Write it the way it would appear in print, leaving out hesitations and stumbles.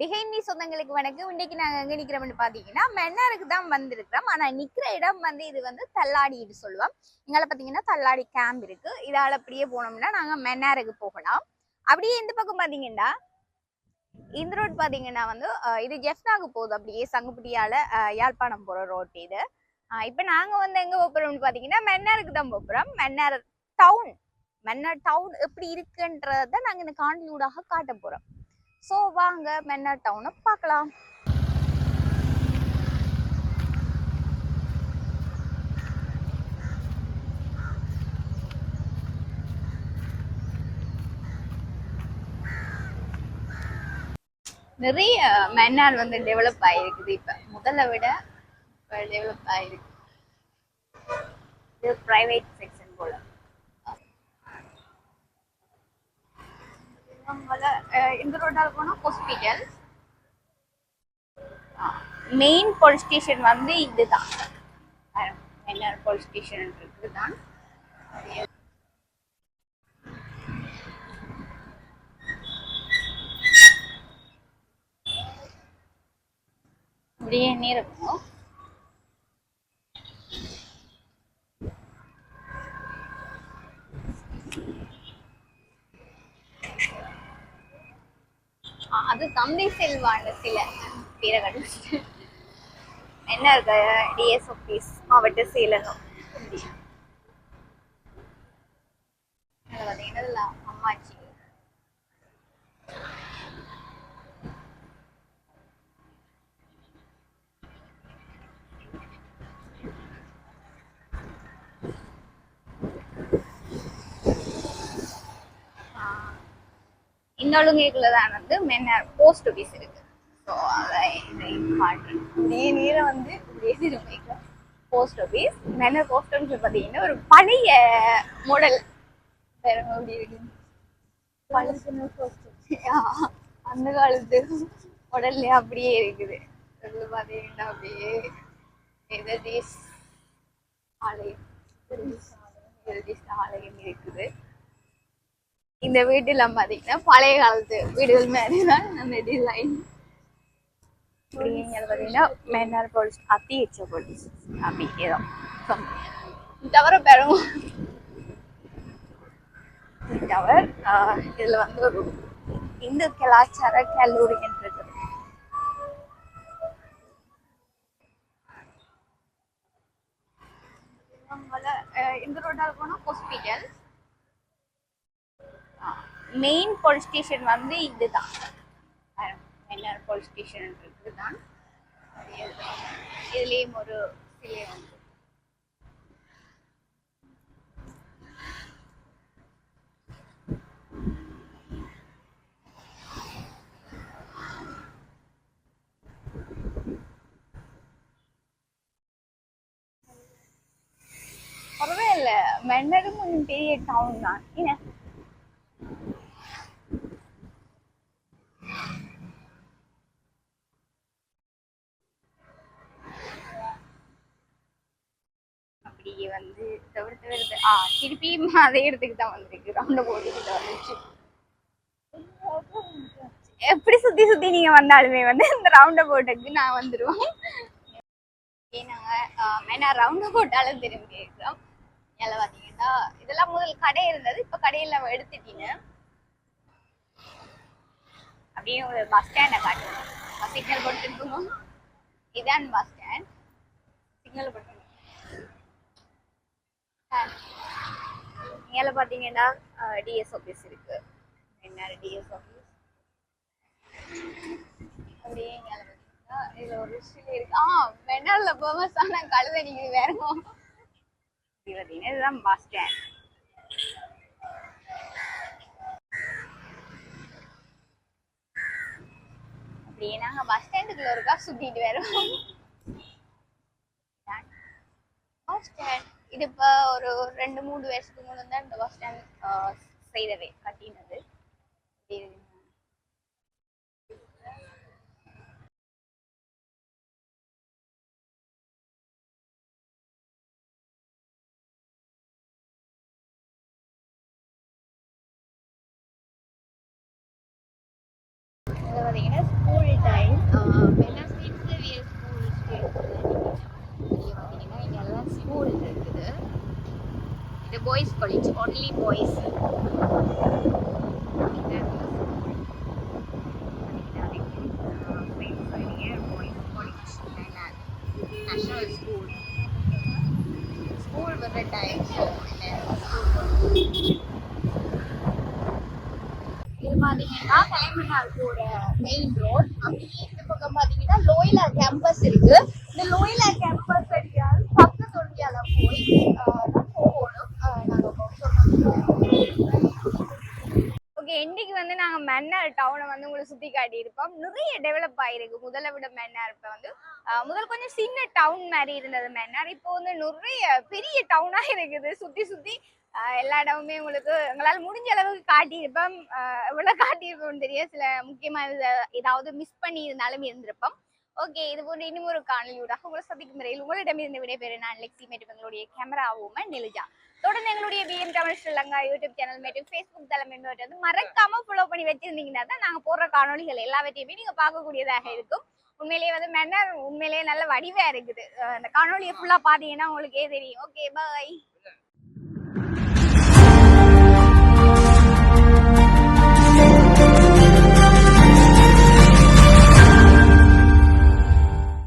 Behind சொந்தங்களுக்கு வணக்கம். இன்னைக்கு நாங்க எங்க நிக்கிறோம்னு பாத்தீங்கன்னா மென்னாருக்கு தான் வந்திருக்கிறோம். ஆனா நிக்கிற இடம் வந்து இது வந்து தள்ளாடின்னு சொல்லுவோம். இங்கால பாத்தீங்கன்னா தள்ளாடி கேம்ப் இருக்கு. இதால அப்படியே போனோம்னா நாங்க மென்னாருக்கு போகலாம். அப்படியே இந்த பக்கம் பாத்தீங்கன்னா இந்த ரோட் பாத்தீங்கன்னா வந்து இது ஜெஃப்னாக்கு போகுது. அப்படியே சங்குப்பட்டியால யாழ்ப்பாணம் போற ரோட் இது. இப்ப நாங்க வந்து எங்க போறோம்னு பாத்தீங்கன்னா மென்னாருக்கு தான் போறோம். டவுன் மன்னார் டவுன் எப்படி இருக்குன்றத நாங்க இந்த காணொலியூடாக காட்ட போறோம். சோ வாங்க மன்னார் டவுனை பார்க்கலாம். நிறைய மன்னார் வந்து டெவலப் ஆயிருக்குது. இப்ப முதல்ல விட டெவலப் ஆயிருக்கு. இது பிரைவேட் செக்ஷன் போல. இந்த ரோட்டால போனா ஹாஸ்பிட்டல். மெயின் போலீஸ் ஸ்டேஷன் வந்து இதுதான். மன்னார் போலீஸ் ஸ்டேஷன் இருக்குதான். அப்படியே இருக்கும். அது தம்பி செல்வான்னு சில பேரை கண்டுபிடிச்சு என்ன இருக்கு டிஎஸ் ஆஃபீஸ் மாவட்ட செயலகம். பார்த்தீங்கன்னா அம்மாச்சி இன்னொழுங்குக்குள்ளதான் வந்து மென்னார் போஸ்ட் ஆஃபீஸ் இருக்கு. ஸோ அதை காட்டுறேன். நேரம் வந்து போஸ்ட் ஆஃபீஸ் மென்னார் போஸ்ட் ஆஃபீஸ் பார்த்தீங்கன்னா ஒரு பழைய மாடல் அப்படி இருக்கு. அந்த காலத்து உடல்ல அப்படியே இருக்குது. பாத்தீங்கன்னா அப்படியே ஆலயம் இருக்குது. இந்த வீட்டுல பாத்தீங்கன்னா பழைய காலத்து வீடுகள் மாதிரிதான் அந்த டிசைன். பாத்தீங்கன்னா மன்னார் போலீஸ் அத்தியட்ச போலீஸ் அப்படி ஏதோ தவிர பெறும் டவர். இதுல வந்து ஒரு இந்து கலாச்சார கல்லூரி என்றது. இந்த ரோட்டால போனா ஹாஸ்பிட்டல். மெயின் போலீஸ் ஸ்டேஷன் வந்து இதுதான். மன்னார் போலீஸ் ஸ்டேஷன் இருக்குதான். இதுலயும் ஒரு சிலை வந்து பரவாயில்ல. மன்னரும் கொஞ்சம் பெரிய டவுன் தான். என்ன அப்படியே வந்து தவிர்த்து வருது. திருப்பியும் அதே இடத்துக்கு தான் வந்திருக்கு. ரவுண்ட போட்டுக்கிட்ட வந்துச்சு. எப்படி சுத்தி சுத்தி நீங்க வந்தாலுமே வந்து இந்த ரவுண்ட போட்டுக்கு நான் வந்துடுவோம். நாங்க மென்னார் ரவுண்ட போட்டாலும் திரும்பி இருக்கிறோம். எல்லாம் பாத்தீங்கன்னா இதெல்லாம் முதல் கடை இருந்தது. இப்ப கடையில எடுத்துட்டீங்க. அப்படியே ஒரு பஸ் ஸ்டாண்ட காட்டுவோம். சிக்னல் போட்டு இருக்கணும். இதான் பஸ் ஸ்டாண்ட். சிக்னல் போட்டு இங்க பாத்தீங்கன்னா டிஎஸ் ஆஃபீஸ் இருக்கு. என்ன டிஎஸ் ஆஃபீஸ் அப்படியே இதுல ஒரு சிலை இருக்கு. மென்னார்ல ஃபேமஸ் ஆன கழுதை நீங்க வேற இதுதான் பஸ் ஸ்டாண்ட். அப்படியே நாங்க பஸ் ஸ்டாண்டுக்குள்ள இருக்கா சுத்திட்டு வருவோம். பஸ் ஸ்டாண்ட் இது இப்ப ஒரு 2-3 வருஷத்துக்கு முன்னாடி தான் இந்த பஸ் ஸ்டாண்ட் செய்தவை கட்டினது. பார்த்தீங்கன்னா ஸ்கூல் இருக்கிற டைம். இது பாத்தீங்கன்னா டைமண்டால் போற மெயின் ரோட். அப்படியே இந்த பக்கம் பாத்தீங்கன்னா லோயிலா கேம்பஸ் இருக்கு. இந்த லோயிலா கேம்பஸ் அடியால் பக்கத்து ஒன்றியால போய் போகணும். ஓகே, இன்னைக்கு வந்து நாங்க மன்னார் டவுனை வந்து உங்களுக்கு சுத்தி காட்டி இருப்போம். நிறைய டெவலப் ஆயிருக்கு முதல்ல விட. மன்னார் இப்ப வந்து முதல் கொஞ்சம் சின்ன டவுன் மாதிரி இருந்தது மன்னார். இப்போ வந்து நிறைய பெரிய டவுனா இருக்குது. சுத்தி சுத்தி எல்லா இடமுமே உங்களுக்கு எங்களால் முடிஞ்ச அளவுக்கு காட்டியிருப்போம். எவ்வளவு காட்டியிருப்போம்னு தெரியும். சில முக்கியமான ஏதாவது மிஸ் பண்ணி இருந்தாலும் இருந்திருப்போம். ஓகே, இது போன்ற இன்னும் ஒரு காணொலியூடாக உங்களை சந்திக்கும் முறையில் உங்களிடமிருந்து விடைபெறும் நான் லெக்ஸி மற்றும் எங்களுடைய கேமராவுமே நெலிஜா. தொடர்ந்து எங்களுடைய PM Tamil Sri Lanka YouTube channel மற்றும் ஃபேஸ்புக் தளம் என்பவற்றை வந்து மறக்காம ஃபாலோ பண்ணி வச்சிருந்தீங்கன்னா தான் நாங்கள் போடுற காணொலிகள் எல்லாவற்றையுமே நீங்க பார்க்கக்கூடியதாக இருக்கும். உண்மையிலேயே வந்து மன்னர் உண்மையிலேயே நல்ல வடிவா இருக்குது. அந்த காணொலியை ஃபுல்லா பாத்தீங்கன்னா உங்களுக்கே தெரியும். ஓகே, பாய்.